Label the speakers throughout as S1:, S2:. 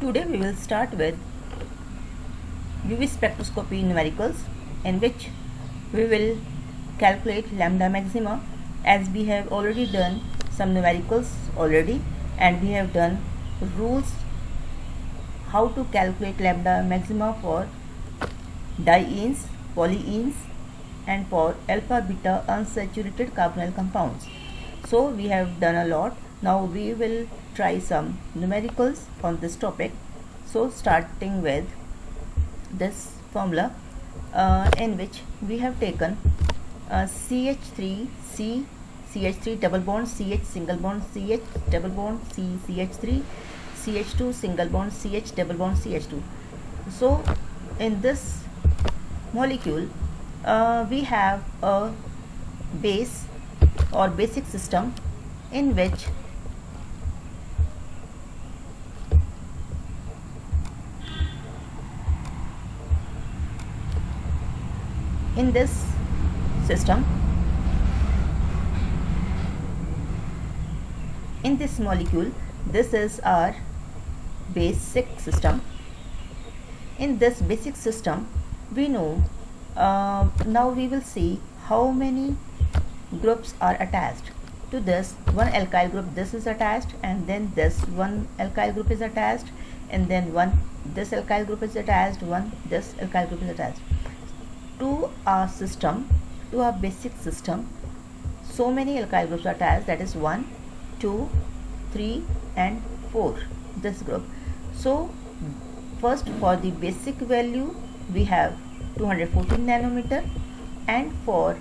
S1: Today we will start with UV spectroscopy numericals, in which we will calculate lambda maxima, as we have already done some numericals already, and we have done rules how to calculate lambda maxima for dienes, polyenes and for alpha beta unsaturated carbonyl compounds. So we have done a lot. Now we will try some numericals on this topic. So starting with this formula, in which we have taken CH3C, CH3 double bond, CH single bond, CH double bond, CH3, CH2 single bond, CH double bond, CH2. So in this molecule we have a base or basic system, in which in this system, in this molecule, this is our basic system. In this basic system, we know, now we will see how many groups are attached to this. One alkyl group, this is attached, and then this one alkyl group is attached, and then this alkyl group is attached, this alkyl group is attached. To our system, to our basic system, so many alkyl groups are attached, that is 1, 2, 3 and 4, this group. So first, for the basic value we have 214 nanometer, and for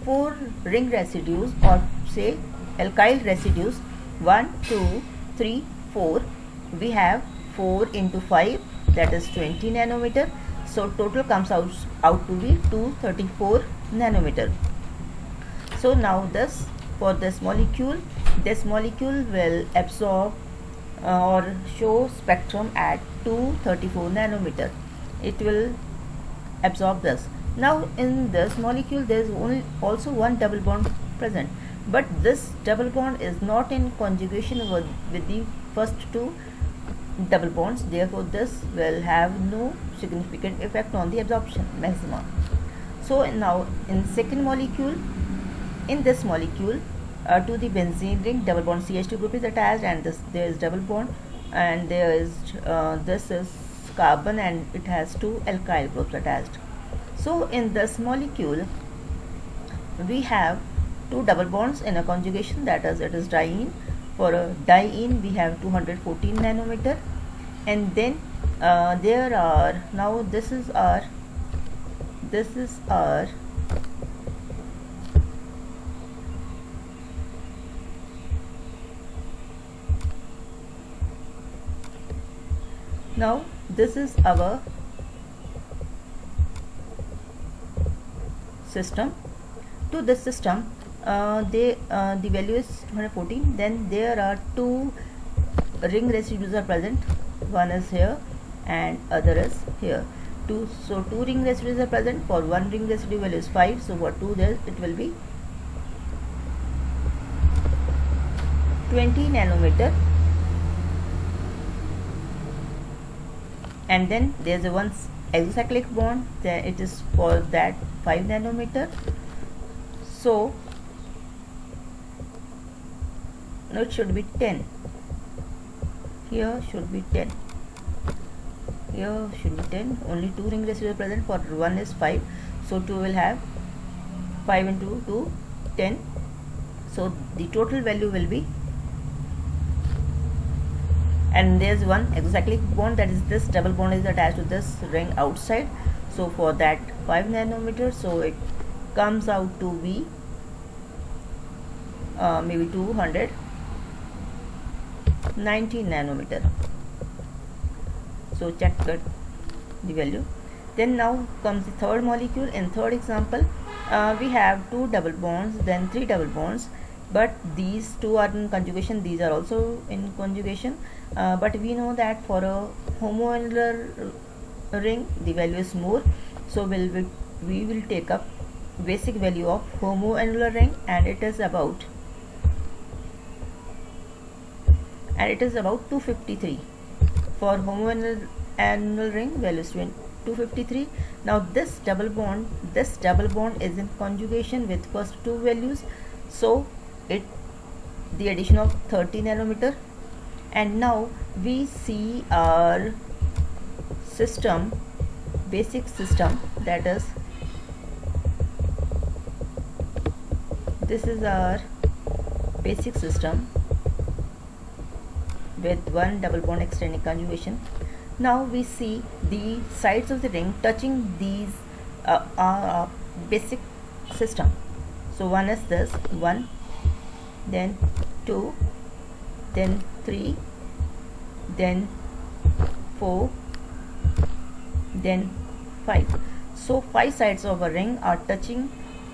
S1: 4 ring residues, or say alkyl residues, 1, 2, 3, 4, we have 4 into 5, that is 20 nanometer. So total comes out to be 234 nanometer. So now this, for this molecule will absorb or show spectrum at 234 nanometer. It will absorb this. Now in this molecule there is also one double bond present, but this double bond is not in conjugation with the first two double bonds, therefore this will have no significant effect on the absorption maxima. So now in second molecule, in this molecule, to the benzene ring double bond CH2 group is attached, and there is double bond, and there is this is carbon, and it has 2 alkyl groups attached. So in this molecule we have 2 double bonds in a conjugation, that is, it is diene. For a diene we have 214 nanometer, and then there are, now this is our now this is our system. To this system, the value is 214. Then there are 2 ring residues are present. One is here and other is here. So 2 ring residues are present. For 1 ring residue value is 5. So for 2 there it will be 20 nanometer. And then there is a one exocyclic bond, then it is for that 5 nanometer. So now it should be 10. Here should be 10. Here should be 10. Only 2 ring residues present. For 1 is 5. So 2 will have 5 into 2, 10. So the total value will be, and there is one exocyclic bond, that is this double bond is attached to this ring outside. So for that 5 nanometer, so it comes out to be maybe 290 nanometer. So check the value. Then now comes the third molecule. In third example, we have 2 double bonds, then 3 double bonds, but these 2 are in conjugation, these are also in conjugation, but we know that for a homoannular ring the value is more. So we will take up basic value of homoannular ring, and it is about 253. For homoannual ring, value is 253. Now this double bond is in conjugation with first two values, so the addition of 30 nanometer. And now we see our system, basic system, that is, this is our basic system with one double bond extending conjugation. Now we see the sides of the ring touching these basic system. So one is this, 1, then 2, then 3, then 4, then 5. So 5 sides of a ring are touching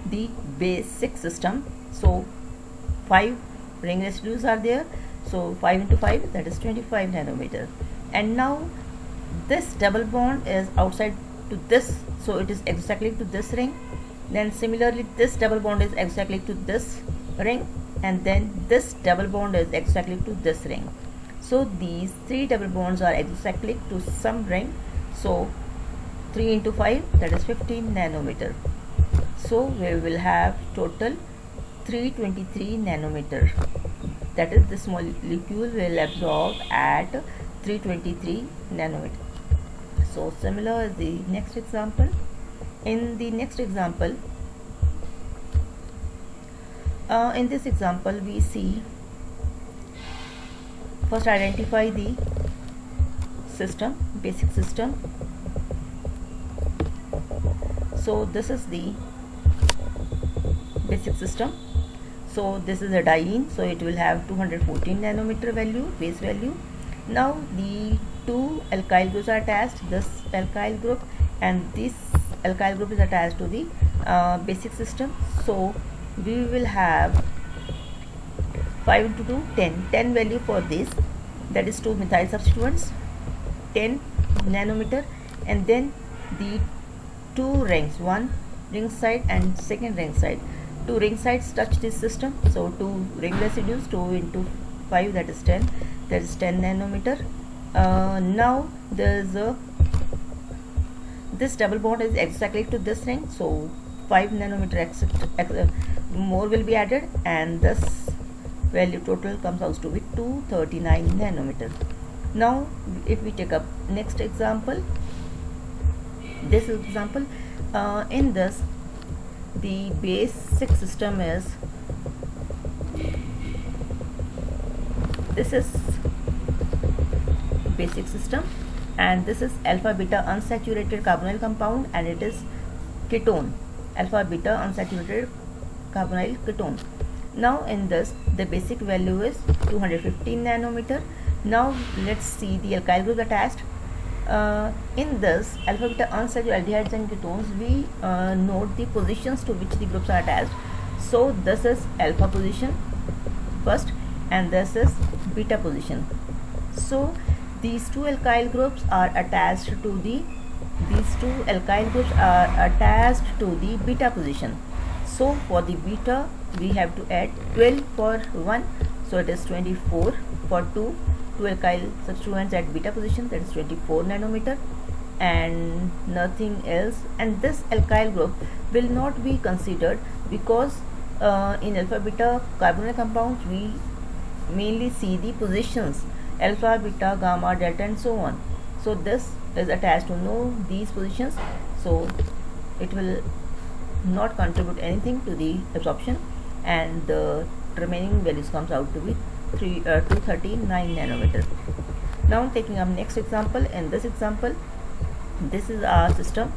S1: the basic system. So 5 ring residues are there. So 5 into 5, that is 25 nanometer. And now this double bond is outside to this, so it is exocyclic to this ring. Then similarly this double bond is exocyclic to this ring, and then this double bond is exocyclic to this ring. So these 3 double bonds are exocyclic to some ring. So 3 into 5, that is 15 nanometer. So we will have total 323 nanometer. That is, this molecule will absorb at 323 nanometer. So similar is the next example. In the next example, in this example we see, first identify the system, basic system. So this is the basic system. So this is a diene, so it will have 214 nanometer value, base value. Now the two alkyl groups are attached, this alkyl group and this alkyl group is attached to the basic system. So we will have 5 into 2, 10 value for this, that is 2 methyl substituents, 10 nanometer. And then the two rings, one ring side and second ring side. Two ring sides touch this system, so 2 ring residues, 2 into 5, that is 10, that is 10 nanometer. Now there is this double bond is exocyclic to this ring, so 5 nanometer more will be added, and this value total comes out to be 239 nanometer. Now if we take up next example, this example, in this the basic system is, this is basic system, and this is alpha beta unsaturated carbonyl compound, and it is ketone, alpha beta unsaturated carbonyl ketone. Now in this the basic value is 215 nanometer. Now let's see the alkyl group attached. In this alpha beta unsaturated aldehydes and ketones, we note the positions to which the groups are attached. So this is alpha position first, and this is beta position. So these two alkyl groups are attached to the beta position. So for the beta we have to add 12 for 1, so it is 24 for 2 alkyl substituents at beta position, that is 24 nanometer, and nothing else. And this alkyl group will not be considered because in alpha beta carbonyl compounds we mainly see the positions alpha, beta, gamma, delta and so on. So this is attached to know these positions, so it will not contribute anything to the absorption, and the remaining values comes out to be 239 nanometer. Now taking up next example. In this example, this is our system,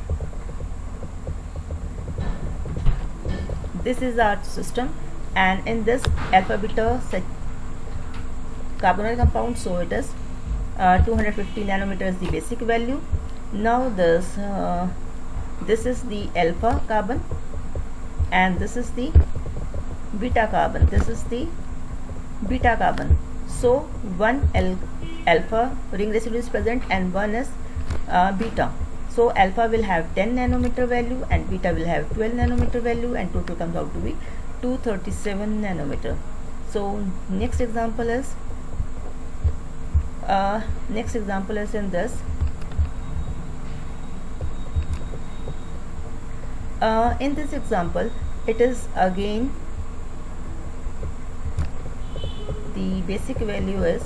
S1: and in this alpha beta carbonyl compound, so it is 250 nanometer is the basic value. Now this is the alpha carbon, and this is the beta carbon, So one alpha ring residue is present and one is beta. So alpha will have 10 nanometer value and beta will have 12 nanometer value, and total comes out to be 237 nanometer. So next example is Next example is in this. In this example, it is again the basic value is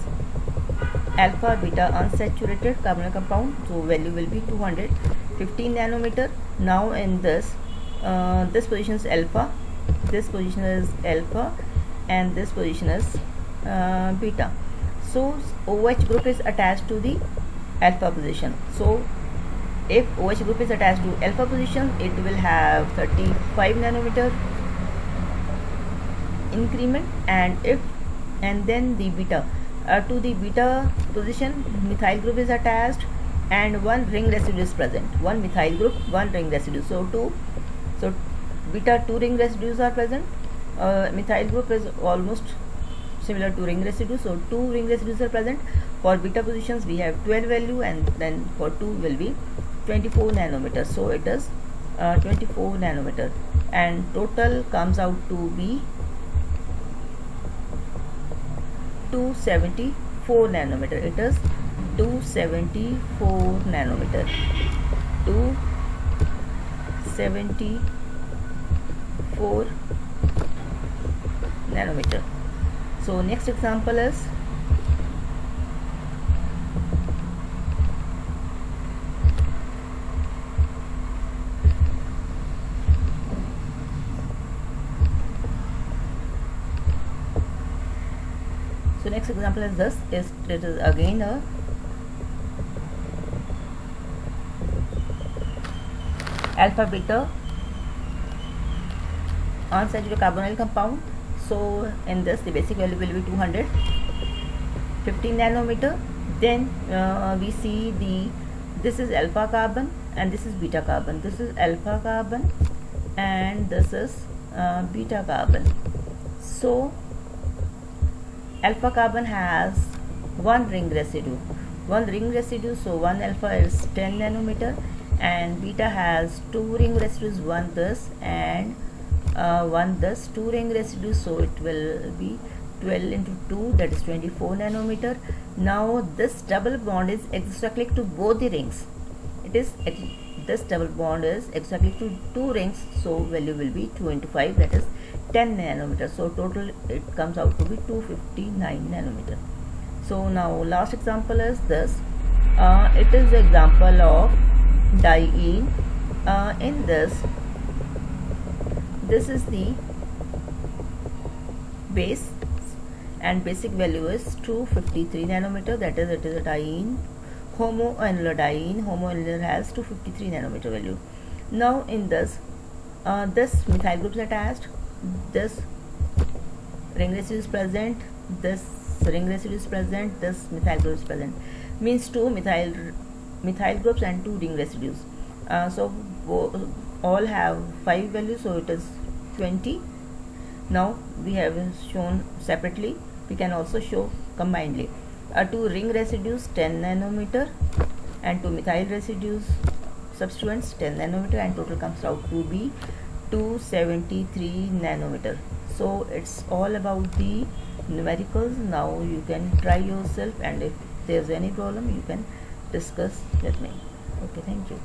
S1: alpha beta unsaturated carbonyl compound, so value will be 215 nanometer. Now in this, this position is alpha, this position is alpha, and this position is beta. So OH group is attached to the alpha position. So if OH group is attached to alpha position, it will have 35 nanometer increment, and then the beta, to the beta position methyl group is attached and one ring residue is present. One methyl group, one ring residue. So beta 2 ring residues are present. Methyl group is almost similar to ring residue, so 2 ring residues are present. For beta positions we have 12 value, and then for 2 will be 24 nanometer. So it is 24 nanometer, and total comes out to be 274 nanometer. It is 274 nanometer. 274 nanometer. So next example is next example is this. It is again a alpha beta unsaturated carbonyl compound. So in this the basic value will be 215 nanometer. Then we see this is alpha carbon and this is beta carbon. This is alpha carbon and this is beta carbon. So alpha carbon has one ring residue, so one alpha is 10 nanometer, and beta has 2 ring residues, one this and one this, 2 ring residues, so it will be 12 into 2, that is 24 nanometer. Now this double bond is exocyclic to both the rings. This double bond is exocyclic to 2 rings, so value will be 2 into 5, that is 10 nanometer. So total it comes out to be 259 nanometer. So now last example is this. It is the example of diene. In this is the base and basic value is 253 nanometer, that is it is a diene. Homoannular diene, homoannular has 253 nanometer value. Now in this, this methyl group is attached, this ring residue is present, this ring residue is present, this methyl group is present, means 2 methyl groups and 2 ring residues. So all have 5 values, so it is 20. Now we have shown separately, we can also show combinedly. 2 ring residues 10 nanometer and 2 methyl residues substituents 10 nanometer, and total comes out to be 273 nanometer. So it's all about the numericals. Now you can try yourself, and if there's any problem you can discuss with me. Okay, thank you.